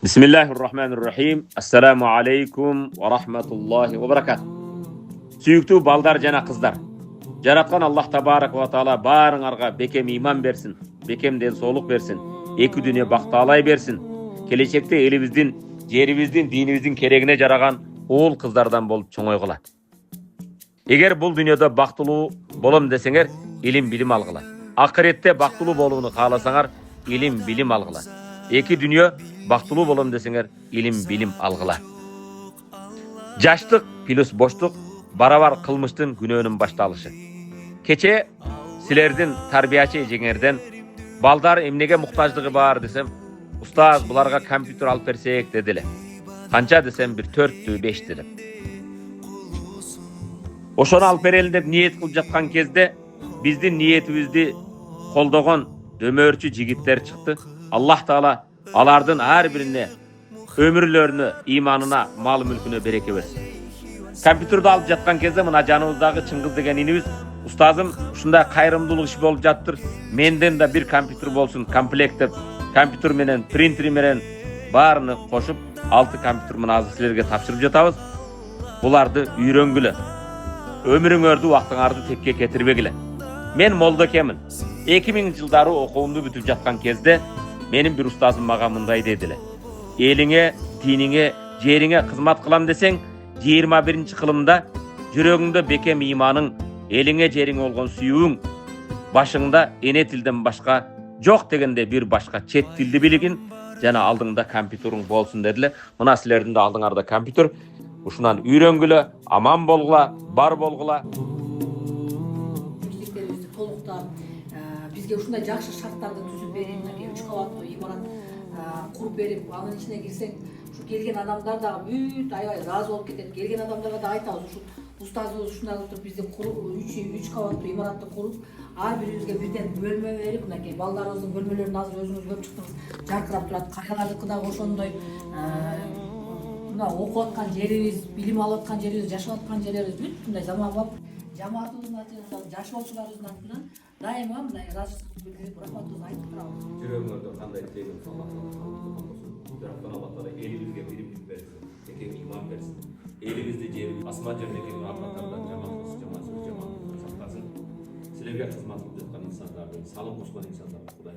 Bismillahirrahmanirrahim. Assalamu alaikum wa rahmatullahi wa barakatuh. Sүйүктүү балдар жана кыздар. Жараткан Аллах табарак ва таала баарыңарга бекем иман берсин, бекем ден соолук берсин, эки дүйнө бакталай берсин. Келечекте элибиздин, жерибиздин, динибиздин керегине жараган уул кыздардан болуп чоңойгула. Эгер бул дүйнөдө бактылуу болом десеңер, илим билим алгыла. Акыретте бактылуу болууну кааласаңар, илим билим алгыла. Эки дүйнө бактылуу болом десеңер, илим билим алгыла. Жаштык плюс боштук барабар кылмыштын күнөөнүн башталышы. Кече силердин тарбиячы эжеңерден балдар эмнеге муктаждыгы бар десем, устаз буларга компьютер алып берсек дедиле. Канча десем бир 4-түү 5 дедим. Ошону алып берели деп ниет кылып жаткан кезде биздин ниетибизди колдогон дөмөрчү жигиттер чыкты. Аллах таала алардын ар бирине өмүрлөрүнө, иманына, мал мүлкүнө береке берсин. Компьютерди алып жаткан кезде мына жаныбыздагы Чыңгыз деген инибиз, устазым ушундай кайрымдуулук иш болуп жаттыр. Менден да бир компьютер болсун, комплект деп, компьютер менен, принтер менен баарыны кошуп, 6 компьютер мына азыр силерге тапшырып жатабыз. Буларды үйрөнгүлө. Өмүрүңөрдү, убактыңарды текке кетирбегиле. Мен молдо экенмин. 2000 жылдары окуумду бүтүп жаткан кезде менин бир устазым мага мындай дедиле. Элиңе, диниңе, жериңе кызмат кылам десең, 21 кылымда жүрөгүңдө бекем иманың, элиңе жериңе болгон сүйүүң, башыңда эне тилден башка жок дегенде бир башка чет тилди билигин жана алдыңда компьютериң болсун дедиле. Мына силердин да алдыңарда компьютер. Ушунан үйрөнгүлө, аман болгула, бар болгула. Мектептерибизди толуктап, бизге ушундай жакшы шарттарды түзүп берип, 3 кабаттуу имарат куруп берип, анын ичине кирсең, ушу келген адамдар дагы бүт аябай ыраазы болуп кетет. Келген адамдарга да айтабыз, ушу устазыбыз ушундай кылып туруп бизди 3 кабаттуу имаратты куруп, ар бирибизге бирден бөлмө берип, мынакей балдарыбыздын бөлмөлөрүн азыр өзүңүз көрүп чыктыңыз, жаркырап турат. Карыялардыкы дагы ошондой. Мына окуп аткан жерибиз, билим алып аткан жерибиз, жашап аткан жерлерибиз бүт мындай заманбап. Жамаатыбыздын атынан, жаш болчуларыбыздын атынан дайыма мындай ыраазычылык билдирип, рахматыбызды айтып турабыз. Жүрөгүңөрдө кандай тегин жараткан Аллах таала элибизге биримдик берсин, бекем иман берсин. Элибизди, жерибизди, асман жердеги апаттардан жаман сактасын. Силерге кызмат кылып жаткан инсандарды, салым кошкон инсандарды Кудай